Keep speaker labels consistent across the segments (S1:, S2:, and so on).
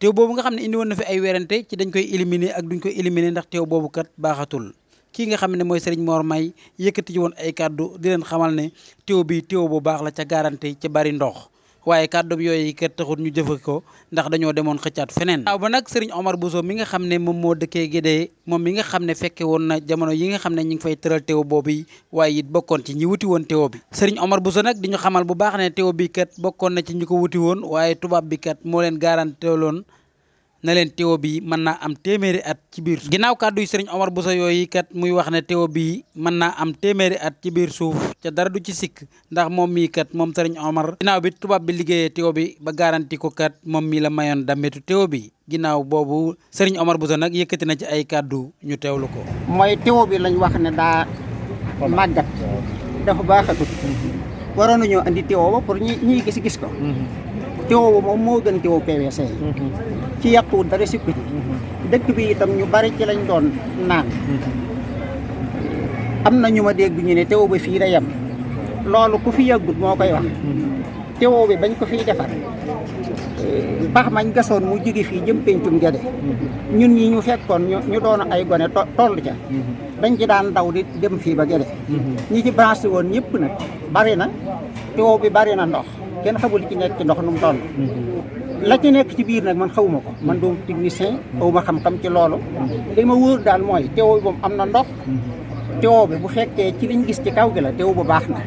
S1: teew boobu nga xam ne indi woon na fi ay werante ci dañ koy éliminer ak duñ koy éliminer ndax teew boobu kat baaxatul kii nga xam ne mooy Serigne Mor May yëkkati ci woon ay kàddu di leen xamal ne teew bi teew bu baax la ca garanti ca bari ndox waaye kàddu yooyu kat taxut ñu jëfe ko ndax dañoo demoon xëccaat feneen waaw ba nag Serigne Omar Bousso mi nga xam ne moom moo dëkkee Gédé moom mi nga xam ne fekke woon na jamono yi nga xam ne ñi ngi fay tëral teew boobu yi waaye it bokkoon ci ñi wuti woon teew bi Serigne Omar Bousso nag di ñu xamal bu baax ne teew bi kat bokkoon na ci ñi ko wuti woon waaye tubaab bi kat moo leen garanteeloon na leen teew bi mën naa am téeméeri at ci biir suuf ginnaaw kàddu yi Serigne Omar Bousso yooyu kat muy wax ne teew bi mën naa am téeméeri at ci biir suuf ca dara du ci sikk ndax moom mii kat moom Serigne Omar ginnaaw bi tubaab bi liggéeyee teew bi ba garanti ko kat moom mii la mayoon dametu teew bi ginnaaw boobu Serigne Omar Bousso nag yëkkati na ci ay kàddu ñu teewlu ko.
S2: mooy teew bi lañ wax ne daa màggat dafa baaxatut waroon nañoo andi teew ba pour ñi gis ko. teew moom moo gën teew PVC ci yàqu dara sikku ci dëkk bi itam ñu bari ci lañ doon naan am na ñu ma dégg ñu ne teew ba fii da yem loolu ku fi yàggut moo koy wax teew bi bañ ko fiy defar bax mañ gasoon mu jóge fii jëm pencum Gédé ñun ñi ñu fekkoon ñu doon ay gone toll ca dañ ci daan daw di dem fii ba Gédé ñi ci branché woon ñëpp nag bari na teew bi bari na ndox kenn xamul ci nekk ci ndox nu mu toll la ci nekk ci biir nag man xawuma ko man doom technicien aw ma xam-xam ci loolu li ma wóor daal mooy teew bi moom am na ndox teew bi bu fekkee ci liñ gis ci kaw gi la teew bu baax na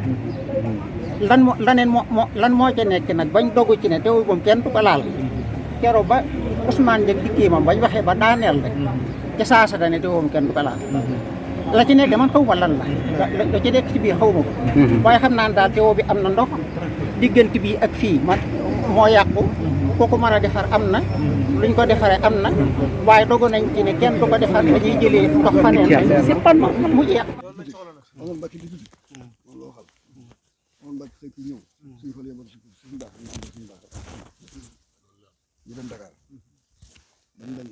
S2: lan moo ca nekk nag bañ dogu ci ne teew bi moom kenn du ko laal kero ba Ousmane Dieng dikkee moom bañ waxee ba daaneel rek ca saasa da ne teew moom kenn du ko laal la ci nekk man xawma lan la ci nekk ci biir xawma ko waaye xam naa daal teew bi am na ndox diggante bi ak fii man moo yàqu kooku mën a defar am na luñ ko defaree am na waaye dogu nañ ci ne kenn du ko defar dañuy jëlee ndox faneen c'est pas mu jeex
S3: ñu dem Dakar dañ dem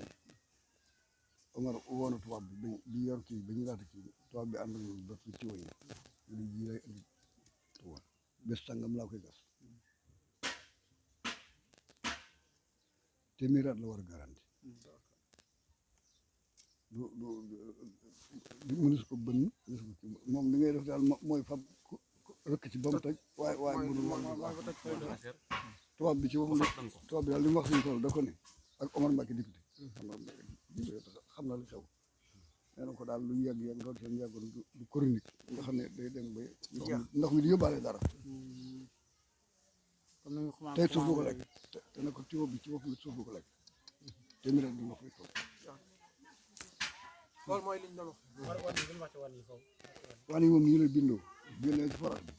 S3: Omar woonu tubaab bi yor kii ba ñu laata kii tubaab bi ànd ak ñoom ba ci tiwo yi ñu ji lay indi tubaab bés sàngam laa koy gas téeméeri at la war a garanti du mënees ko bënn moom li ngay def daal mooy fab rëkk ci ba mu toj waaye mënul tubaab bi ci waxu tubaab bi daal li mu wax suñu tool da ko ne ak Omar Mbacke député xam na li xew nee na ko daal lu yàgg loolu seen yàggoon du chronique nga xam ne day dem ba ndox mi di yóbbaale dara tey suuf du ko lekk te ne ko tiwo bi ci bopp bi suuf du ko lekk téeméer du ndox mi toog
S4: loolu mooy liñ doon wax
S3: waan yi moom nii la bindoo génnee ci forage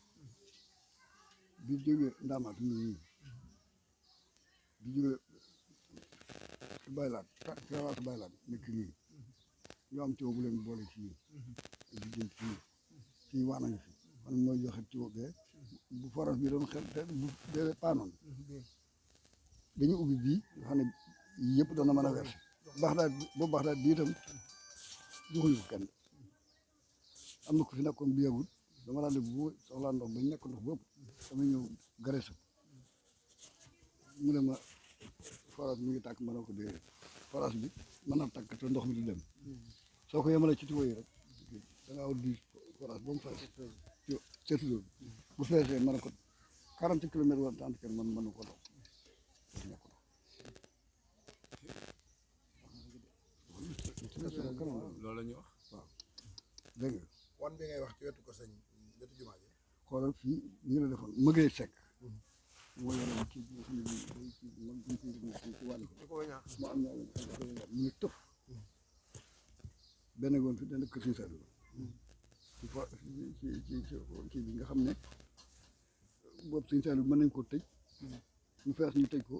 S3: bi jógee ndaamaatu nii bi jógee baylaat karawaatu baylaat nekk nii ñoo am tiwo bu leen boole ci di jëm ci waanañu fi man mooy joxe tiwo bee bu forage bi doon xel te bu dee paanoon dañu ubbi bii nga xam ne yëpp dana mën a verser baax daal boobu baax daal bii itam joxuñu ko kenn am na ko fi nekkoon bu yàggul dama daan def bu soxlaa ndox ba nekk ndox boobu dama ñëw gareesam mu ne ma forage mi ngi tàkk mën na ko dee forage bi mën na tàkk te ndox mi du dem soo ko yemalee ci tiwo yi rek da ngaa war di forage ba mu fees seetu loolu bu feesee mën na ko 40 kilomètres wala 30 kilomètres mën na ko dox
S4: loolu la ñuy wax
S3: waaw dégg nga
S4: wan bi ngay wax ci wetu ko sëñ wetu jumaa ji
S3: xoolal fii nii la defoon mëgee sekk moo yoroon kii bi nga xam ne day kii bi man buñ koy ci wàll mu am ñaar mu ngi tëf benn goon fi dana kër si sadu ci kii bi nga xam ne boobu suñu saalu mën nañ ko tëj mu fees ñu tëj ko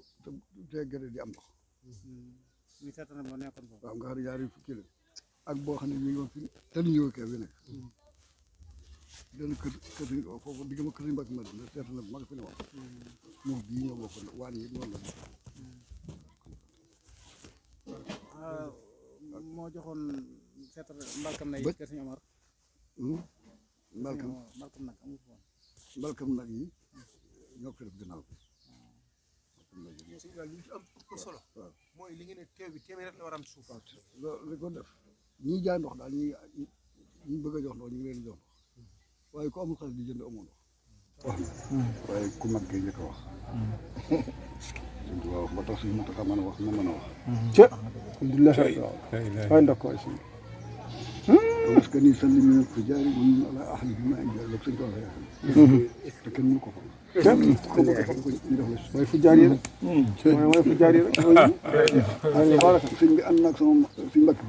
S3: te gerte di am ndox waaw nga xam ne ñaari fukki la ak boo xam ne ñu ngi woon fi te lu ñëw kee bi nekk den kër foofu digg ma kër si mbak ma la seet na mag fi ne wax moom bii ñoo bokk waan yi noonu la
S1: moo joxoon seetal mbalkam nay kër Sëñ Omar
S3: mbalkam
S1: nag amul woon
S3: mbalkam nag yi ñoo ko def gannaaw bi
S4: sëñ daal li ci am solo mooy li ngeen ne teew bi téeméer la war a am suuf.
S3: waaw loolu li ko def ñiy jaay ndox daal ñi bëgg a jox ndox ñu ngi leen di jox ndox waaye ku amul xaalis di jënd amoo ndox wax na waaye ku mag kay njëkk a wax waaw ba tax suñu motaka mën a wax ma mën a wax
S5: alhamdulilah waaye ndax ko si
S3: parce que nii salli min al-fujaari wa min ala ahli bi ma inja lok sëñ ko waxee te kenn mënu ko xam ñu def la
S5: mooy fu jaar yi rek mooy fu jaar yi rek
S3: sëñ bi ànd naag sama suñ mbàkk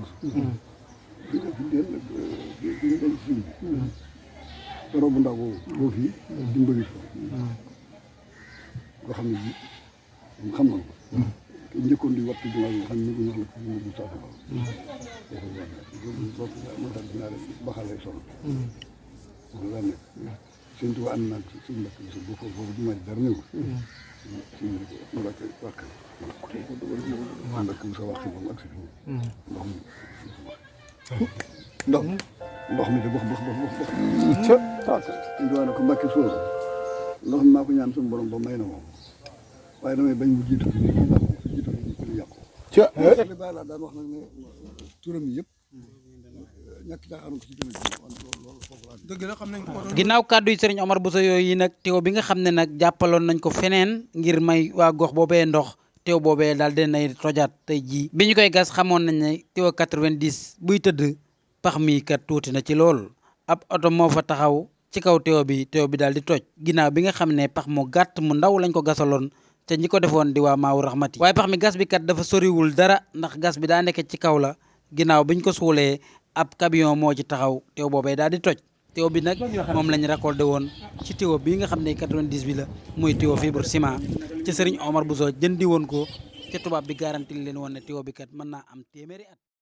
S3: bi dañ sëñ bi toro bu ndaw boo fii dimbali ko nga xam ne bi xam na ko te njëkkoon di wattu jumaa bi nga xam ne ñu wax la ko ñu saata ko moo tax dinaa leen baxale solo loolu laa nekk sëñ Tuubaa ànd naag suñ mbàkk bi sa boo foofu jumaa ji dara néew suñ mbàkk wàkk mbàkk bi sa wax si moom ak si ndox mi de box suñ Tuubaa ne ko mbàkki suul ndox mi maa ko ñaan suñu borom ba may na moom waaye damay bañ mu jiitu bi jiitu ñu yàqu li bàyyi laa daan wax nag ne turam yi yëpp ñàkk caaxaan ko ci gën a loolu foofu laa
S4: dëgg la xam nañ ko.
S1: ginnaaw kàddu yi sëriñ Omar Bousso yooyu nag teew bi nga xam ne nag jàppaloon nañ ko feneen ngir may waa gox boobee ndox teew boobee daal dinay tojaat tey jii bi ñu koy gas xamoon nañ ne teew 90 buy tëdd pax mi kat tuuti na ci lool ab oto moo fa taxaw ci kaw teew bi daal di toj ginnaaw bi nga xam ne pax mu gàtt mu ndaw lañ ko gasaloon te ñi ko defoon di waa Maawu Rahmati waaye pax mi gas bi kat dafa soriwul dara ndax gas bi daa nekk ci kaw la ginnaaw biñ ko suulee ab camion moo ci taxaw teew boobee daal di toj teew bi nag moom lañ raccordé woon ci teew bii nga xam ne 90 bi la muy teew fibre ciment ci Serigne Omar Bousso jëndi woon ko ca tubaab bi garanti leen woon ne teew bi kat mën naa am téeméeri at